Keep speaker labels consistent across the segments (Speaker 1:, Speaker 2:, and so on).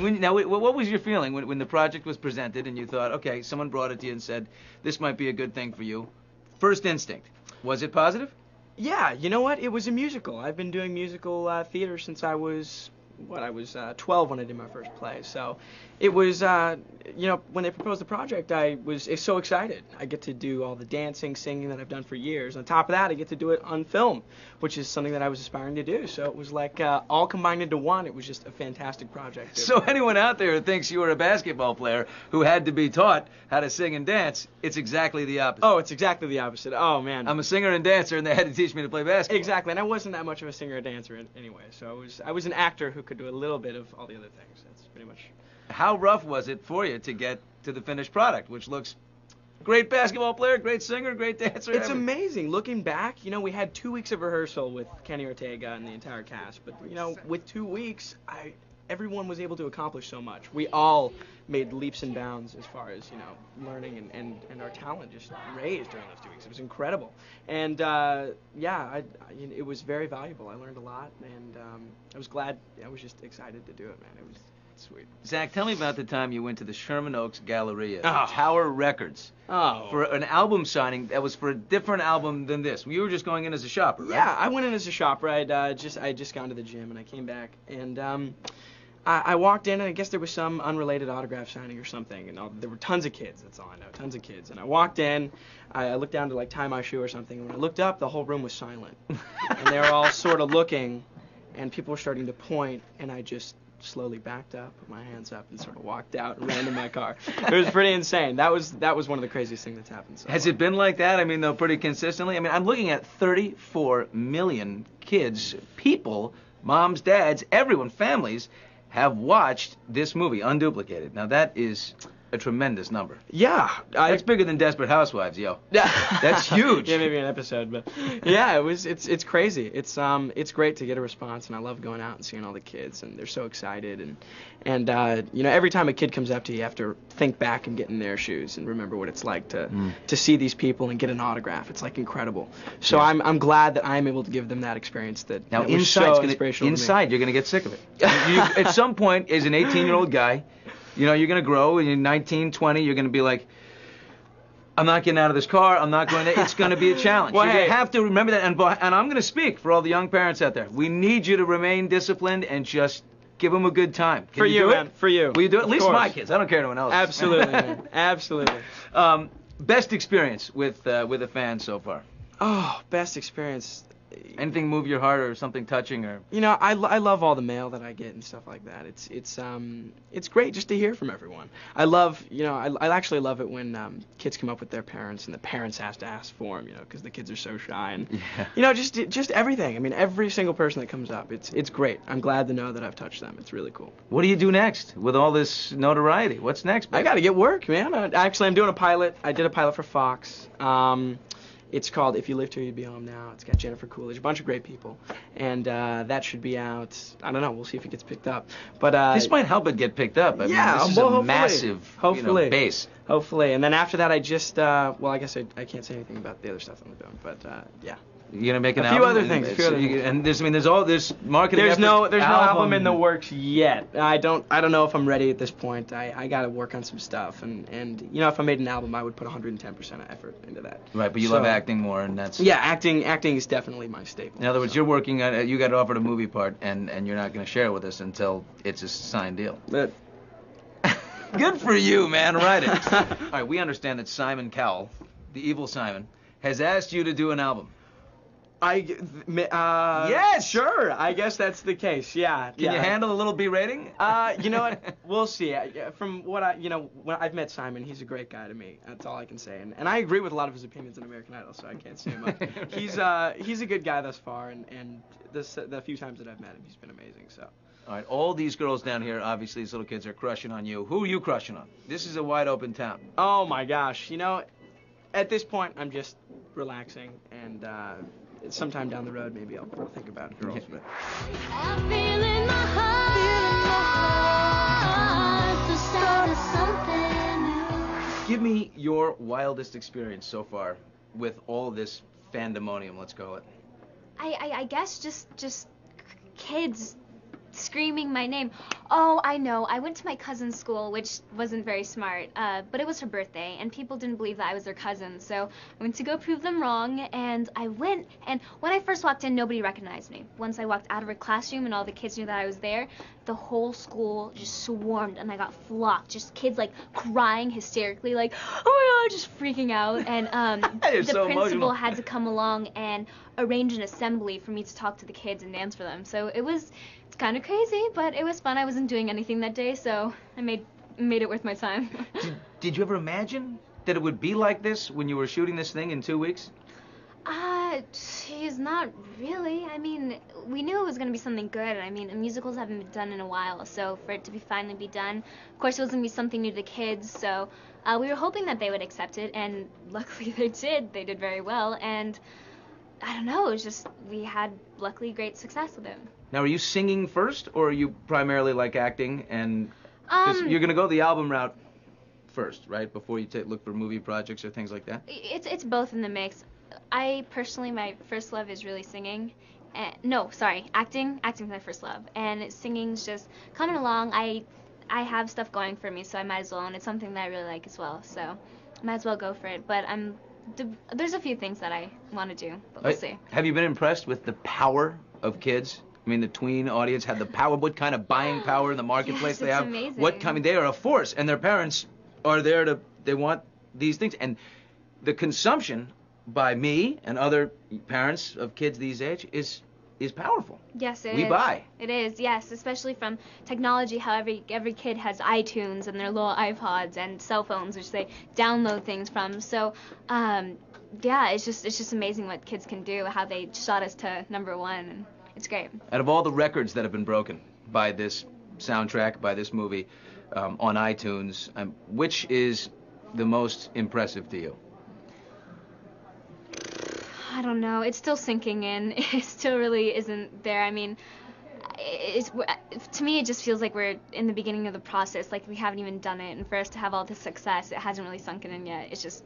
Speaker 1: What was your feeling when the project was presented and you thought, okay, someone brought it to you and said, this might be a good thing for you? First instinct, was it positive?
Speaker 2: Yeah, you know what? It was a musical. I've been doing musical theater since I was 12 when I did my first play. So it was, when they proposed the project, I was so excited. I get to do all the dancing, singing that I've done for years. On top of that, I get to do it on film, which is something that I was aspiring to do. So it was like all combined into one. It was just a fantastic project.
Speaker 1: So anyone out there who thinks you were a basketball player who had to be taught how to sing and dance, it's exactly the opposite.
Speaker 2: Oh, it's exactly the opposite. Oh, man.
Speaker 1: I'm a singer and dancer, and they had to teach me to play basketball.
Speaker 2: Exactly, and I wasn't that much of a singer or dancer anyway. So I was an actor who could do a little bit of all the other things. That's pretty much.
Speaker 1: How rough was it for you to get to the finished product, which looks great basketball player, great singer, great dancer?
Speaker 2: It's amazing. Looking back, we had 2 weeks of rehearsal with Kenny Ortega and the entire cast. But, with 2 weeks, everyone was able to accomplish so much. We all made leaps and bounds as far as, learning and our talent just raised during those 2 weeks. It was incredible. And, it was very valuable. I learned a lot, and I was glad. I was just excited to do it, man. It was sweet.
Speaker 1: Zach, tell me about the time you went to the Sherman Oaks Galleria,
Speaker 2: Oh.
Speaker 1: Tower Records,
Speaker 2: Oh.
Speaker 1: for an album signing that was for a different album than this. You were just going in as a shopper, right?
Speaker 2: Yeah, I went in as a shopper. I had just gone to the gym, and I came back, and I walked in, and I guess there was some unrelated autograph signing or something, and there were tons of kids. That's all I know, tons of kids. And I walked in, I looked down to like tie my shoe or something, and when I looked up, the whole room was silent, and they were all sort of looking, and people were starting to point, and I just slowly backed up, put my hands up, and sort of walked out and ran to my car. It was pretty insane. That was one of the craziest things that's happened. So
Speaker 1: Has it been like that? I mean, though, pretty consistently? I mean, I'm looking at 34 million kids, people, moms, dads, everyone, families, have watched this movie, Unduplicated. Now, that is a tremendous number.
Speaker 2: Yeah.
Speaker 1: That's bigger than Desperate Housewives, yo.
Speaker 2: Yeah.
Speaker 1: That's huge.
Speaker 2: Yeah, maybe an episode, but yeah, it's crazy. It's great to get a response, and I love going out and seeing all the kids, and they're so excited, and every time a kid comes up to you, you have to think back and get in their shoes and remember what it's like to see these people and get an autograph. It's like incredible. So
Speaker 1: Yeah.
Speaker 2: I'm glad that I'm able to give them that experience
Speaker 1: Now,
Speaker 2: that was
Speaker 1: inside,
Speaker 2: so inspirational to me.
Speaker 1: you're going to get sick of it. At some point, as an 18-year-old guy, you're going to grow, and you're 19, 20, you're going to be like, I'm not getting out of this car, I'm not going to, it's going to be a challenge.
Speaker 2: Well,
Speaker 1: You're going
Speaker 2: hey.
Speaker 1: to have to remember that, and I'm going to speak for all the young parents out there. We need you to remain disciplined and just give them a good time. Can
Speaker 2: For
Speaker 1: you
Speaker 2: you,
Speaker 1: do it?
Speaker 2: man. For you.
Speaker 1: Will you do it? At
Speaker 2: Of
Speaker 1: least
Speaker 2: course.
Speaker 1: my kids. I don't care anyone else.
Speaker 2: Absolutely, man. Absolutely.
Speaker 1: Best experience with a fan so far?
Speaker 2: Oh, best experience.
Speaker 1: Anything move your heart or something touching or?
Speaker 2: I love all the mail that I get and stuff like that. It's great just to hear from everyone. I love, I actually love it when kids come up with their parents and the parents has to ask for them, because the kids are so shy and,
Speaker 1: Yeah.
Speaker 2: just everything. I mean, every single person that comes up, it's great. I'm glad to know that I've touched them. It's really cool.
Speaker 1: What do you do next with all this notoriety? What's next,
Speaker 2: I
Speaker 1: babe?
Speaker 2: got to get work, man. I'm doing a pilot. I did a pilot for Fox. It's called If You Lived Here, You'd Be Home Now. It's got Jennifer Coolidge, a bunch of great people. And that should be out, I don't know, we'll see if it gets picked up. But
Speaker 1: This might help it get picked up. I mean,
Speaker 2: yeah,
Speaker 1: this is
Speaker 2: well,
Speaker 1: a
Speaker 2: hopefully.
Speaker 1: massive
Speaker 2: Hopefully.
Speaker 1: base.
Speaker 2: Hopefully. And then after that, I just, I guess I can't say anything about the other stuff I'm doing. But, yeah.
Speaker 1: You're gonna make an
Speaker 2: A few
Speaker 1: album.
Speaker 2: other
Speaker 1: and
Speaker 2: things, a few
Speaker 1: it's-
Speaker 2: other things.
Speaker 1: And there's marketing.
Speaker 2: There's no
Speaker 1: efforts,
Speaker 2: album in the works yet. I don't know if I'm ready at this point. I got to work on some stuff. And if I made an album, I would put 110% of effort into that.
Speaker 1: Right, but you
Speaker 2: So-
Speaker 1: love acting more, and that's.
Speaker 2: Yeah, acting is definitely my staple.
Speaker 1: In other words,
Speaker 2: so.
Speaker 1: you're working on. You got offered a movie part, and you're not gonna share it with us until it's a signed deal.
Speaker 2: But
Speaker 1: Good for you, man. Write it. All right, we understand that Simon Cowell, the evil Simon, has asked you to do an album.
Speaker 2: Yes, sure. I guess that's the case. Yeah.
Speaker 1: Can you handle a little B rating?
Speaker 2: You know what? We'll see. From what when I've met Simon, he's a great guy to me. That's all I can say. And I agree with a lot of his opinions on American Idol, so I can't say much. He's a good guy thus far, and the few times that I've met him, he's been amazing. So.
Speaker 1: All right, all these girls down here, obviously these little kids are crushing on you. Who are you crushing on? This is a wide open town.
Speaker 2: Oh my gosh. At this point, I'm just relaxing, and sometime down the road, maybe I'll think about girls. But.
Speaker 3: I feel in my heart the start of something new.
Speaker 1: Give me your wildest experience so far with all this fandemonium, let's call it.
Speaker 4: I guess just kids screaming my name. Oh, I know. I went to my cousin's school, which wasn't very smart, but it was her birthday, and people didn't believe that I was their cousin. So I went to go prove them wrong, and I went, and when I first walked in, nobody recognized me. Once I walked out of her classroom and all the kids knew that I was there, the whole school just swarmed, and I got flocked. Just kids, like, crying hysterically, like, oh my God, just freaking out. And
Speaker 1: You're
Speaker 4: the
Speaker 1: so
Speaker 4: principal
Speaker 1: emotional.
Speaker 4: had to come along and arrange an assembly for me to talk to the kids and dance for them. So it's kind of crazy, but it was fun. I wasn't doing anything that day, so I made it worth my time.
Speaker 1: Did you ever imagine that it would be like this when you were shooting this thing in 2 weeks?
Speaker 4: Geez, not really. I mean, we knew it was going to be something good. I mean, musicals haven't been done in a while, so for it to finally be done, of course it was going to be something new to the kids, so we were hoping that they would accept it, and luckily they did. They did very well, and I don't know, it was just, we had luckily great success with it.
Speaker 1: Now, are you singing first, or are you primarily like acting? And because you're gonna go the album route first, right? Before you look for movie projects or things like that.
Speaker 4: It's both in the mix. I personally, my first love is really singing. No, sorry, acting. Acting's my first love, and singing's just coming along. I have stuff going for me, so I might as well, and it's something that I really like as well. So, I might as well go for it. But there's a few things that I want to do, but we'll see.
Speaker 1: Have you been impressed with the power of kids? I mean, the tween audience had the power. What kind of buying power in the marketplace
Speaker 4: Yes,
Speaker 1: they
Speaker 4: it's
Speaker 1: have?
Speaker 4: amazing.
Speaker 1: They are a force, and their parents are there they want these things. And the consumption by me and other parents of kids these age is powerful.
Speaker 4: Yes, it is.
Speaker 1: We buy.
Speaker 4: It is, yes, especially from technology, how every kid has iTunes and their little iPods and cell phones, which they download things from. So, yeah, it's just amazing what kids can do, how they shot us to #1, and it's great.
Speaker 1: Out of all the records that have been broken by this soundtrack, by this movie, on iTunes, which is the most impressive to you?
Speaker 4: I don't know. It's still sinking in. It still really isn't there. I mean, to me, it just feels like we're in the beginning of the process, like we haven't even done it. And for us to have all this success, it hasn't really sunken in yet. It just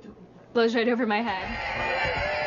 Speaker 4: blows right over my head.